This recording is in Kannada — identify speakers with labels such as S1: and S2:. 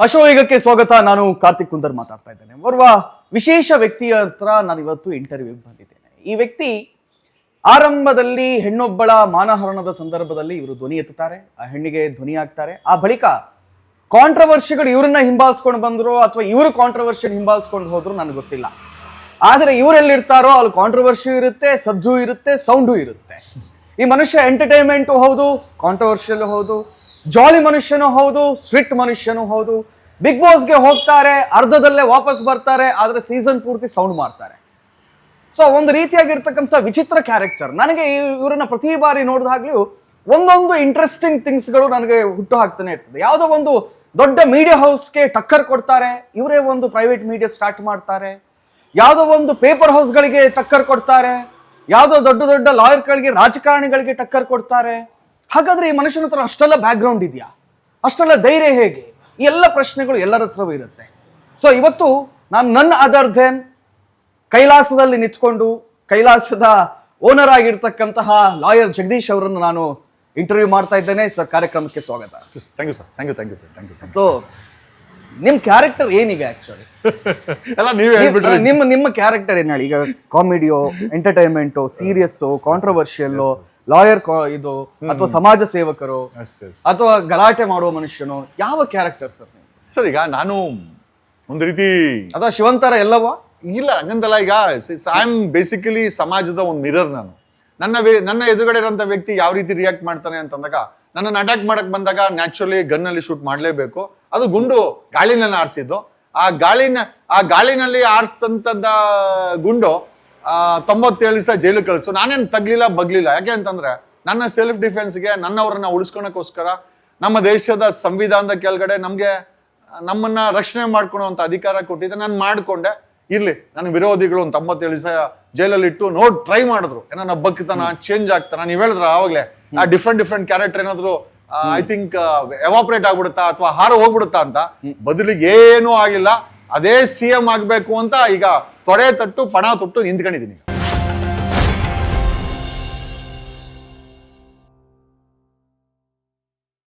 S1: ಅಶೋಗಕ್ಕೆ ಸ್ವಾಗತ. ನಾನು ಕಾರ್ತಿಕ್ ಕುಂದರ್ ಮಾತಾಡ್ತಾ ಇದ್ದೇನೆ. ಓರ್ವ ವಿಶೇಷ ವ್ಯಕ್ತಿಯ ಹತ್ರ ನಾನು ಇವತ್ತು ಇಂಟರ್ವ್ಯೂಗೆ ಬಂದಿದ್ದೇನೆ. ಈ ವ್ಯಕ್ತಿ ಆರಂಭದಲ್ಲಿ ಹೆಣ್ಣೊಬ್ಬಳ ಮಾನಹರಣದ ಸಂದರ್ಭದಲ್ಲಿ ಇವರು ಧ್ವನಿ ಎತ್ತುತ್ತಾರೆ, ಆ ಹೆಣ್ಣಿಗೆ ಧ್ವನಿ ಆಗ್ತಾರೆ. ಆ ಬಳಿಕ ಕಾಂಟ್ರವರ್ಷಿಗಳು ಇವ್ರನ್ನ ಹಿಂಬಾಲಿಸ್ಕೊಂಡು ಬಂದ್ರು ಅಥವಾ ಇವರು ಕಾಂಟ್ರವರ್ಷಿ ಹಿಂಬಾಲಿಸ್ಕೊಂಡು ಹೋದ್ರು ನನಗೆ ಗೊತ್ತಿಲ್ಲ. ಆದ್ರೆ ಇವರೆಲ್ಲಿರ್ತಾರೋ ಅಲ್ಲಿ ಕಾಂಟ್ರವರ್ಷಿ ಇರುತ್ತೆ, ಸದ್ದು ಇರುತ್ತೆ, ಸೌಂಡು ಇರುತ್ತೆ. ಈ ಮನುಷ್ಯ ಎಂಟರ್ಟೈನ್ಮೆಂಟು ಹೌದು, ಕಾಂಟ್ರವರ್ಷಿಯಲ್ ಹೌದು, ಜಾಲಿ ಮನುಷ್ಯನೂ ಹೌದು, ಸ್ಟ್ರಿಕ್ಟ್ ಮನುಷ್ಯನೂ ಹೌದು. ಬಿಗ್ ಬಾಸ್ಗೆ ಹೋಗ್ತಾರೆ, ಅರ್ಧದಲ್ಲೇ ವಾಪಸ್ ಬರ್ತಾರೆ, ಆದ್ರೆ ಸೀಸನ್ ಪೂರ್ತಿ ಸೌಂಡ್ ಮಾಡ್ತಾರೆ. ಸೊ ಒಂದು ರೀತಿಯಾಗಿರ್ತಕ್ಕಂಥ ವಿಚಿತ್ರ ಕ್ಯಾರೆಕ್ಟರ್. ನನಗೆ ಇವರನ್ನ ಪ್ರತಿ ಬಾರಿ ನೋಡಿದಾಗ್ಲೂ ಒಂದೊಂದು ಇಂಟ್ರೆಸ್ಟಿಂಗ್ ಥಿಂಗ್ಸ್ಗಳು ನನಗೆ ಹುಟ್ಟು ಹಾಕ್ತಾನೆ ಇರ್ತದೆ. ಯಾವುದೋ ಒಂದು ದೊಡ್ಡ ಮೀಡಿಯಾ ಹೌಸ್ಗೆ ಟಕ್ಕರ್ ಕೊಡ್ತಾರೆ, ಇವರೇ ಒಂದು ಪ್ರೈವೇಟ್ ಮೀಡಿಯಾ ಸ್ಟಾರ್ಟ್ ಮಾಡ್ತಾರೆ. ಯಾವುದೋ ಒಂದು ಪೇಪರ್ ಹೌಸ್ಗಳಿಗೆ ಟಕ್ಕರ್ ಕೊಡ್ತಾರೆ, ಯಾವುದೋ ದೊಡ್ಡ ದೊಡ್ಡ ಲಾಯರ್ಗಳಿಗೆ, ರಾಜಕಾರಣಿಗಳಿಗೆ ಟಕ್ಕರ್ ಕೊಡ್ತಾರೆ. ಹಾಗಾದ್ರೆ ಈ ಮನುಷ್ಯನ ಹತ್ರ ಅಷ್ಟೆಲ್ಲ ಬ್ಯಾಕ್ ಗ್ರೌಂಡ್ ಇದೆಯಾ? ಅಷ್ಟೆಲ್ಲ ಧೈರ್ಯ ಹೇಗೆ? ಈ ಎಲ್ಲ ಪ್ರಶ್ನೆಗಳು ಎಲ್ಲರ ಹತ್ರವೂ ಇರುತ್ತೆ. ಸೊ ಇವತ್ತು ನಾನು ನನ್ನ ಅದರ್ ದೆನ್ ಕೈಲಾಸದಲ್ಲಿ ನಿಂತ್ಕೊಂಡು ಕೈಲಾಸದ ಓನರ್ ಆಗಿರ್ತಕ್ಕಂತಹ ಲಾಯರ್ ಜಗದೀಶ್ ಅವರನ್ನು ನಾನು ಇಂಟರ್ವ್ಯೂ ಮಾಡ್ತಾ ಇದ್ದೇನೆ. ಸರ್, ಕಾರ್ಯಕ್ರಮಕ್ಕೆ ಸ್ವಾಗತ.
S2: Thank you sir. Thank you.
S1: So ನಿಮ್ ಕ್ಯಾರೆಕ್ಟರ್ ಏನೀಗ? ಆಕ್ಚುಲಿ
S2: ಎಲ್ಲ ನೀವೇ ಹೇಳ್ಬಿಟ್ರಿ.
S1: ನಿಮ್ಮ ಕ್ಯಾರೆಕ್ಟರ್ ಏನ್ ಹೇಳಿ? ಈಗ ಕಾಮಿಡಿಯೋ, ಎಂಟರ್ಟೈನ್ಮೆಂಟು, ಸೀರಿಯಸ್ಸು, ಕಾಂಟ್ರವರ್ಷಿಯಲ್ಲು, ಲಾಯರ್ ಇದು ಅಥವಾ ಸಮಾಜ ಸೇವಕರು ಅಥವಾ ಗಲಾಟೆ ಮಾಡುವ ಮನುಷ್ಯನು, ಯಾವ ಕ್ಯಾರೆಕ್ಟರ್ ಸರ್?
S2: ಸರ್, ಈಗ ನಾನು ಒಂದು ರೀತಿ
S1: ಅಥವಾ ಶಿವಂತರ ಎಲ್ಲವಾ?
S2: ಇಲ್ಲ, ಹಂಗಂತಲ್ಲ. ಈಗ ಐ ಆಮ್ ಬೇಸಿಕಲಿ ಸಮಾಜದ ಒಂದು ಮಿರರ್. ನಾನು ನನ್ನ ಎದುರುಗಡೆ ಇರೋಂಥ ವ್ಯಕ್ತಿ ಯಾವ ರೀತಿ ರಿಯಾಕ್ಟ್ ಮಾಡ್ತಾನೆ ಅಂತಂದಾಗ, ನನ್ನನ್ನು ಅಟ್ಯಾಕ್ ಮಾಡಕ್ ಬಂದಾಗ ನ್ಯಾಚುರಲಿ ಗನ್ನಲ್ಲಿ ಶೂಟ್ ಮಾಡಲೇಬೇಕು. ಅದು ಗುಂಡು ಗಾಳಿನಲ್ಲಿ ಆರಿಸಿದ್ದು. ಆ ಗಾಳಿನಲ್ಲಿ ಆರಿಸಿದಂಥದ್ದ ಗುಂಡು 97 ದಿವಸ ಜೈಲು ಕಳಿಸು. ನಾನೇನು ತಗ್ಲಿಲ್ಲ ಬಗ್ಲಿಲ್ಲ. ಯಾಕೆ ಅಂತಂದ್ರೆ ನನ್ನ ಸೆಲ್ಫ್ ಡಿಫೆನ್ಸ್ಗೆ, ನನ್ನವರನ್ನ ಉಳಿಸ್ಕೊಳಕ್ಕೋಸ್ಕರ ನಮ್ಮ ದೇಶದ ಸಂವಿಧಾನದ ಕೆಳಗಡೆ ನಮ್ಮನ್ನ ರಕ್ಷಣೆ ಮಾಡ್ಕೊಳ್ಳೋಂಥ ಅಧಿಕಾರ ಕೊಟ್ಟಿದ್ದೆ. ನಾನು ಮಾಡ್ಕೊಂಡೆ. ಇರ್ಲಿ, ನನ್ನ ವಿರೋಧಿಗಳು ಒಂದು 97 ದಿವಸ ಜೈಲಲ್ಲಿ ಇಟ್ಟು ಟ್ರೈ ಮಾಡಿದ್ರು, ಏನಾರ ಬಗ್ತಾನ, ಚೇಂಜ್ ಆಗ್ತಾನ. ನೀವ್ ಹೇಳಿದ್ರ ಆವಾಗಲೇ ಆ ಡಿಫ್ರೆಂಟ್ ಕ್ಯಾರೆಕ್ಟರ್ ಏನಾದ್ರು ಐ ಥಿಂಕ್ ಎವಾಪರೇಟ್ ಆಗ್ಬಿಡುತ್ತಾ ಅಥವಾ ಹಾರ ಹೋಗ್ಬಿಡುತ್ತಾ ಅಂತ. ಬದಲಿಗೆ ಏನೂ ಆಗಿಲ್ಲ. ಅದೇ CM ಆಗ್ಬೇಕು ಅಂತ ಈಗ ತೊಡೆ ತಟ್ಟು ಪಣ ತೊಟ್ಟು ನಿಂತ್ಕೊಂಡಿದ್ದೀನಿ.